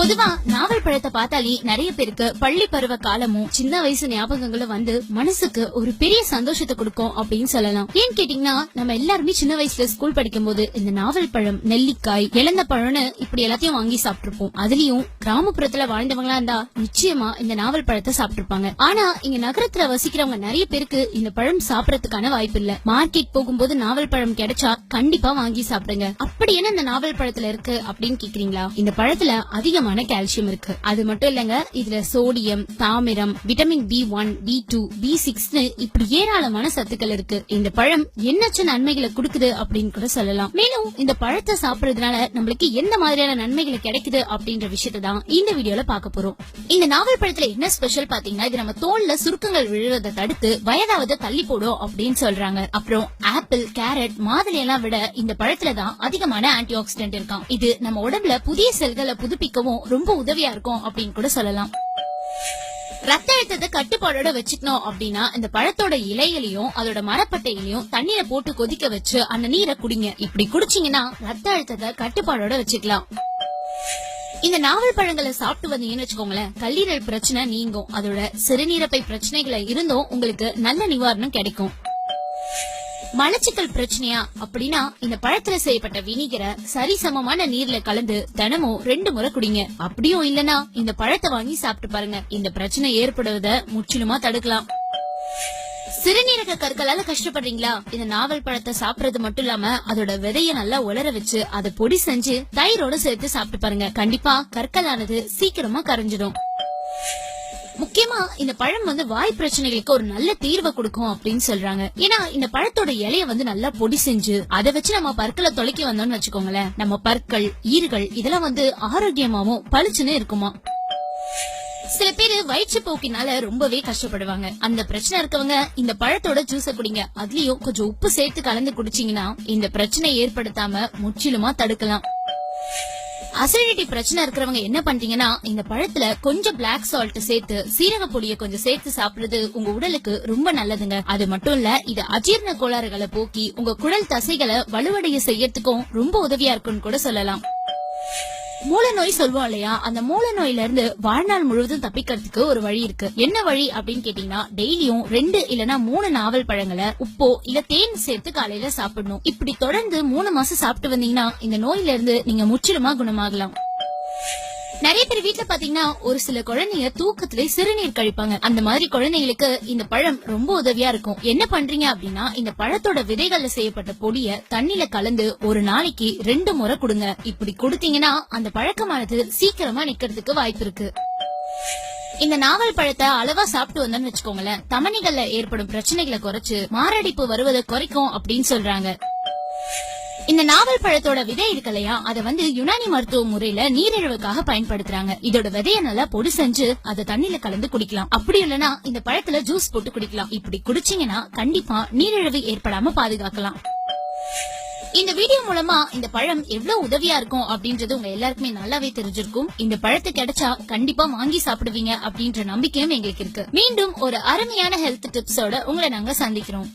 பொதுவா நாவல் பழத்தை பார்த்தாலே நிறைய பேருக்கு பள்ளி பருவ காலமும் சின்ன வயசு ஞாபகங்களும் வந்து மனசுக்கு ஒரு பெரிய சந்தோஷத்தை கொடுக்கும் அப்படின்னு சொல்லலாம். ஏன்னு கேட்டீங்கன்னா நம்ம எல்லாருமே சின்ன வயசுல ஸ்கூல் படிக்கும் போது இந்த நாவல் பழம், நெல்லிக்காய், இழந்த பழம்னு இப்படி எல்லாத்தையும் வாங்கி சாப்பிட்டுருப்போம். அதுலயும் கிராமப்புறத்துல வாழ்ந்தவங்களா இருந்தா நிச்சயமா இந்த நாவல் பழத்தை சாப்பிட்டுருப்பாங்க. ஆனா இங்க நகரத்துல வசிக்கிறவங்க நிறைய பேருக்கு இந்த பழம் சாப்பிடறதுக்கான வாய்ப்பு இல்ல. மார்க்கெட் போகும்போது நாவல் பழம் கிடைச்சா கண்டிப்பா வாங்கி சாப்பிடுங்க. அப்படி என்ன இந்த நாவல் பழத்துல இருக்கு அப்படின்னு கேக்குறீங்களா? இந்த பழத்துல அதிகமான கால்சியம் இருக்கு. அது மட்டும் இல்லங்க, இதுல சோடியம், தாமிரம், விட்டமின் B1, B2, B6 இப்படி ஏராளமான சத்துக்கள் இருக்கு. இந்த பழம் எண்ணற்ற நன்மைகளை கொடுக்குது அப்படின்னு கூட சொல்லலாம். மேலும் இந்த பழத்தை சாப்பிடுறதுனால நம்மளுக்கு எந்த மாதிரியான நன்மைகளை கிடைக்குது அப்படின்ற விஷயத்தை தான் இந்த வீடியோல பார்க்க போறோம். இந்த நாவல் பழத்துல என்ன ஸ்பெஷல் பாத்தீங்கன்னா, இது நம்ம தோல்ல சுருக்கங்கள் விழுவதை தடுத்து வயதாவது தள்ளி போடும் அப்படின்னு சொல்றாங்க. அப்புறம் ஆப்பிள், கேரட், மாதுளை எல்லாம் விட இந்த பழத்துலதான் அதிகமான ஆன்டி ஆக்சிடென்ட் இருக்காம். இது நம்ம உடம்புல புதிய செல்களை புதுப்பிக்கவும் ரொம்ப உதவியா இருக்கும் அப்படின்னு கூட சொல்லலாம். ரத்த அழுத்தத்தை கட்டுப்பாடோட வச்சுக்கணும் அப்படின்னா இந்த பழத்தோட இலைகளையும் அதோட மரப்பட்டைகளையும் தண்ணீரை போட்டு கொதிக்க வச்சு அந்த நீரை குடிங்க. இப்படி குடிச்சீங்கன்னா ரத்த அழுத்தத்தை கட்டுப்பாடோட வச்சுக்கலாம். இந்த நாவல் பழங்களை சாப்பிட்டு வந்தீங்கன்னு வச்சுக்கோங்களேன், கல்லீரல் பிரச்சனை நீங்கும். அதோட சிறுநீரப்பை பிரச்சனைகளை இருந்தும் உங்களுக்கு நல்ல நிவாரணம் கிடைக்கும். மலச்சிக்கல் பிரச்சனையா அப்படின்னா இந்த பழத்துல செய்யப்பட்ட வினிகரை சரிசமமான நீர்ல கலந்து தினமும் 2 முறை குடிங்க. அப்படியும் இல்லனா இந்த பழத்தை வாங்கி சாப்பிட்டு பாருங்க. இந்த பிரச்சனை ஏற்படுவதை முற்றிலுமா தடுக்கலாம். சிறுநீரக கற்களால கஷ்டப்படுறீங்களா? இந்த நாவல் பழத்தை சாப்பிடுறது மட்டும் இல்லாம அதோட விதைய நல்லா உலர வச்சு அதை பொடி செஞ்சு தயிரோட சேர்த்து சாப்பிட்டு பாருங்க. கண்டிப்பா கற்களானது சீக்கிரமா கரைஞ்சிடும். முக்கியமா இந்த பழம் வந்து வாய் பிரச்சனைகளுக்கு ஒரு நல்ல தீர்வை கொடுக்கும் அப்படின்னு சொல்றாங்க. ஏன்னா இந்த பழத்தோட இலைய வந்து நல்லா பொடி செஞ்சு அதை வச்சு நம்ம பற்களை தொலைக்கி வந்தோம்னு வச்சுக்கோங்களேன், நம்ம பற்கள், ஈறுகள் இதெல்லாம் வந்து ஆரோக்கியமாவும் பளிச்சுன்னு இருக்குமா. சில பேரு வயிற்று போக்கினால ரொம்பவே கஷ்டப்படுவாங்க. அந்த பிரச்சனை இருக்கவங்க இந்த பழத்தோட ஜூஸ குடிங்க. அதுலயும் கொஞ்சம் உப்பு சேர்த்து கலந்து குடிச்சீங்கன்னா இந்த பிரச்சனை ஏற்படுத்தாம முற்றிலுமா தடுக்கலாம். அசிடிட்டி பிரச்சனை இருக்கிறவங்க என்ன பண்றீங்கன்னா இந்த பழத்துல கொஞ்சம் பிளாக் சால்ட் சேர்த்து சீரக பொடியை கொஞ்சம் சேர்த்து சாப்பிடுறது உங்க உடலுக்கு ரொம்ப நல்லதுங்க. அது மட்டும் இல்ல, இது அஜீரண கோளாறுகளை போக்கி உங்க குடல் தசைகளை வலுவடைய செய்யறதுக்கும் ரொம்ப உதவியா இருக்குன்னு கூட சொல்லலாம். மூல நோய் சொல்வோம் இல்லையா, அந்த மூல நோயில இருந்து வாழ்நாள் முழுவதும் தப்பிக்கிறதுக்கு ஒரு வழி இருக்கு. என்ன வழி அப்படின்னு கேட்டீங்கன்னா, டெய்லியும் 2 இல்லனா 3 நாவல் பழங்களை உப்போ இல்ல தேன் சேர்த்து காலையில சாப்பிடணும். இப்படி தொடர்ந்து 3 மாசம் சாப்பிட்டு வந்தீங்கன்னா இந்த நோயில இருந்து நீங்க முற்றிலுமா குணமாகலாம். நிறைய பேர் வீட்டுல பாத்தீங்கன்னா ஒரு சில குழந்தைங்க தூக்கத்திலே சிறுநீர் கழிப்பாங்க. அந்த மாதிரி குழந்தைங்களுக்கு இந்த பழம் ரொம்ப உதவியா இருக்கும். என்ன பண்றீங்க அப்படின்னா, இந்த பழத்தோட விதைகள்ல செய்யப்பட்ட பொடிய தண்ணில கலந்து ஒரு நாளைக்கு 2 முறை கொடுங்க. இப்படி கொடுத்தீங்கன்னா அந்த பழக்கமானது சீக்கிரமா நிக்கிறதுக்கு வாய்ப்பு இருக்கு. இந்த நாவல் பழத்தை அளவா சாப்பிட்டு வந்தோம்னு வச்சுக்கோங்களேன், தமனிகள்ல ஏற்படும் பிரச்சனைகளை குறைச்சு மாரடைப்பு வருவதை குறைக்கும் அப்படின்னு சொல்றாங்க. இந்த நாவல் பழத்தோட விதை இருக்கலையா, அதை வந்து யுனானி மருத்துவ முறையில நீரிழிவுக்காக பயன்படுத்துறாங்க. இதோட விதைய நல்லா பொடி செஞ்சு அதை தண்ணில கலந்து குடிக்கலாம். அப்படி இல்லனா இந்த பழத்துல ஜூஸ் போட்டு குடிக்கலாம். இப்படி குடிச்சீங்கன்னா கண்டிப்பா நீரிழிவு ஏற்படாம பாதுகாக்கலாம். இந்த வீடியோ மூலமா இந்த பழம் எவ்வளவு உதவியா இருக்கும் அப்படின்றது உங்க எல்லாருக்குமே நல்லாவே தெரிஞ்சிருக்கும். இந்த பழத்தை கிடைச்சா கண்டிப்பா வாங்கி சாப்பிடுவீங்க அப்படின்ற நம்பிக்கையும் எங்களுக்கு இருக்கு. மீண்டும் ஒரு அருமையான ஹெல்த் டிப்ஸோட உங்களை நாங்க சந்திக்கிறோம்.